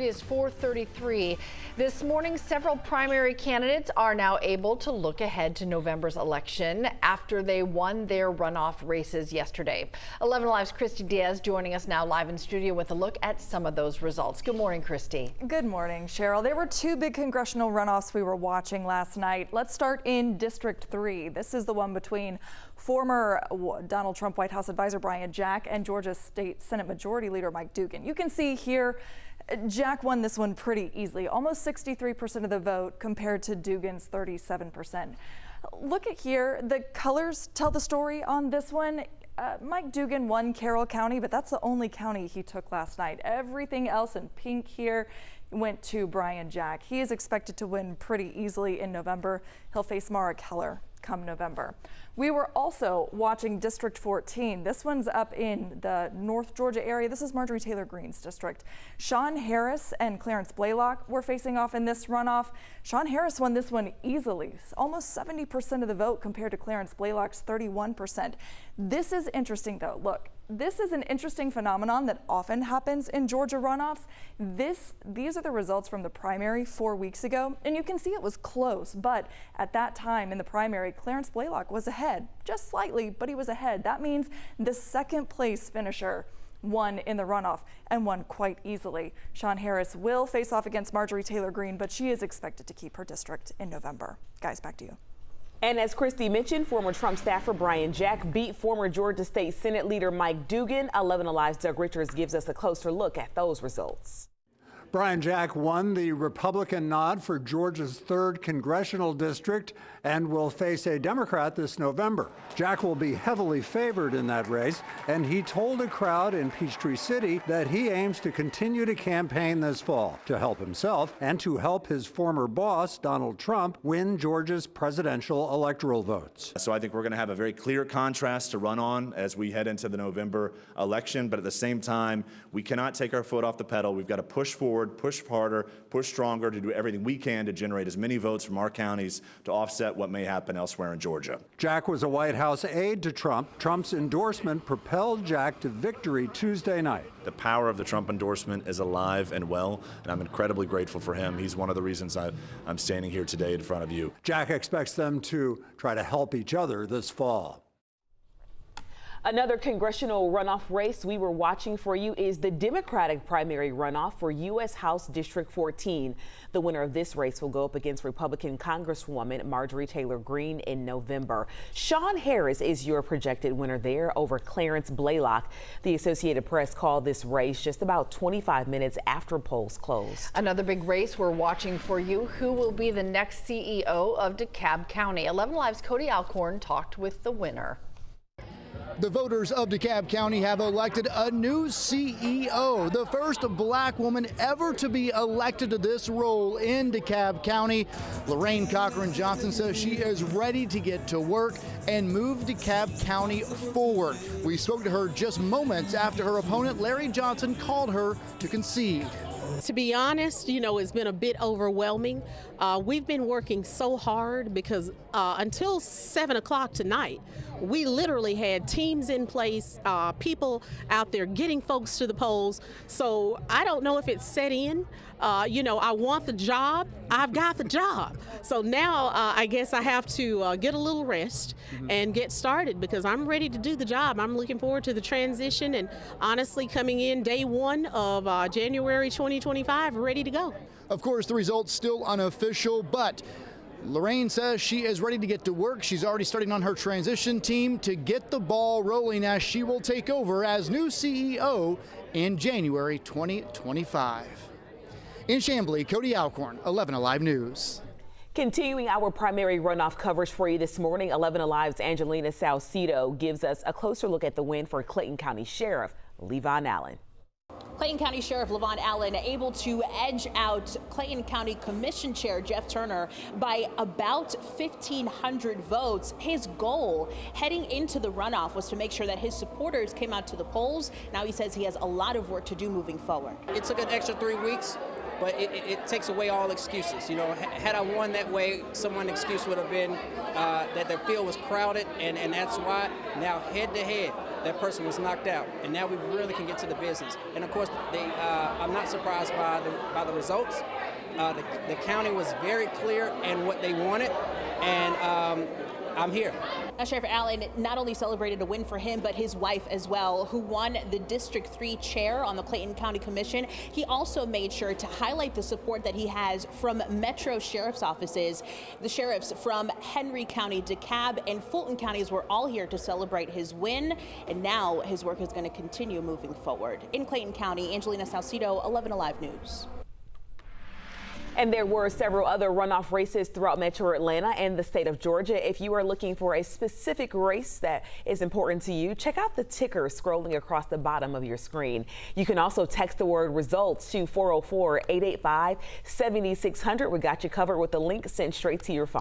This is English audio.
It is 4:33. This morning, several primary candidates are now able to look ahead to November's election after they won their runoff races yesterday. 11 Alive's Christy Diaz joining us now live in studio with a look at some of those results. Good morning, Christy. Good morning, Cheryl. There were two big congressional runoffs we were watching last night. Let's start in District 3. This is the one between former Donald Trump White House advisor Brian Jack and Georgia State Senate Majority Leader Mike Dugan. You can see here Jack won this one pretty easily, almost 63% of the vote compared to Dugan's 37%. Look at here, the colors tell the story on this one. Mike Dugan won Carroll County, but that's the only county he took last night. Everything else in pink here went to Brian Jack. He is expected to win pretty easily in November. He'll face Mara Keller come November. We were also watching District 14. This one's up in the North Georgia area. This is Marjorie Taylor Greene's district. Sean Harris and Clarence Blaylock were facing off in this runoff. Sean Harris won this one easily, almost 70% of the vote compared to Clarence Blaylock's 31%. This is interesting though. Look, this is an interesting phenomenon that often happens in Georgia runoffs. These are the results from the primary 4 weeks ago, and you can see it was close, but at that time in the primary, Clarence Blaylock was ahead, just slightly, but he was ahead. That means the second place finisher won in the runoff and won quite easily. Sean Harris will face off against Marjorie Taylor Greene, but she is expected to keep her district in November. Guys, back to you. And as Christy mentioned, former Trump staffer Brian Jack beat former Georgia State Senate Leader Mike Dugan. 11 Alive's Doug Richards gives us a closer look at those results. Brian Jack won the Republican nod for Georgia's 3rd congressional district and will face a Democrat this November. Jack will be heavily favored in that race, and he told a crowd in Peachtree City that he aims to continue to campaign this fall to help himself and to help his former boss, Donald Trump, win Georgia's presidential electoral votes. So I think we're going to have a very clear contrast to run on as we head into the November election, but at the same time, we cannot take our foot off the pedal. We've got to push forward, push harder, push stronger to do everything we can to generate as many votes from our counties to offset what may happen elsewhere in Georgia. Jack was a White House aide to Trump. Trump's endorsement propelled Jack to victory Tuesday night. The power of the Trump endorsement is alive and well, and I'm incredibly grateful for him. He's one of the reasons I'm standing here today in front of you. Jack expects them to try to help each other this fall. Another congressional runoff race we were watching for you is the Democratic primary runoff for U.S. House District 14. The winner of this race will go up against Republican Congresswoman Marjorie Taylor Greene in November. Sean Harris is your projected winner there over Clarence Blaylock. The Associated Press called this race just about 25 minutes after polls closed. Another big race we're watching for you. Who will be the next CEO of DeKalb County? 11 Alive's Cody Alcorn talked with the winner. The voters of DeKalb County have elected a new CEO, the first black woman ever to be elected to this role in DeKalb County. Lorraine Cochran Johnson says she is ready to get to work and move DeKalb County forward. We spoke to her just moments after her opponent, Larry Johnson, called her to concede. To be honest, it's been a bit overwhelming. We've been working so hard because until 7 o'clock tonight, we literally had teams in place, people out there getting folks to the polls. So I don't know if it's set in. I want the job. I've got the job. So now I guess I have to get a little rest and get started because I'm ready to do the job. I'm looking forward to the transition and honestly coming in day one of January 2025, ready to go. Of course, the results still unofficial, but Lorraine says she is ready to get to work. She's already starting on her transition team to get the ball rolling as she will take over as new CEO in January 2025. In Chamblee, Cody Alcorn, 11 Alive News. Continuing our primary runoff coverage for you this morning, 11 Alive's Angelina Salcido gives us a closer look at the win for Clayton County Sheriff Levon Allen. Clayton County Sheriff Levon Allen able to edge out Clayton County Commission Chair Jeff Turner by about 1,500 votes. His goal heading into the runoff was to make sure that his supporters came out to the polls. Now he says he has a lot of work to do moving forward. It took an extra 3 weeks, but it takes away all excuses. Had I won that way, someone's excuse would have been that the field was crowded, and that's why now head to head. that person was knocked out, and now we really can get to the business. And of course, I'm not surprised by the results. The county was very clear in what they wanted, and I'm here. Now, Sheriff Allen not only celebrated a win for him, but his wife as well, who won the District 3 chair on the Clayton County Commission. He also made sure to highlight the support that he has from Metro Sheriff's offices. The sheriffs from Henry County, DeKalb, and Fulton counties were all here to celebrate his win, and now his work is going to continue moving forward. In Clayton County, Angelina Salcido, 11 Alive News. And there were several other runoff races throughout Metro Atlanta and the state of Georgia. If you are looking for a specific race that is important to you, check out the ticker scrolling across the bottom of your screen. You can also text the word results to 404-885-7600. We got you covered with the link sent straight to your phone.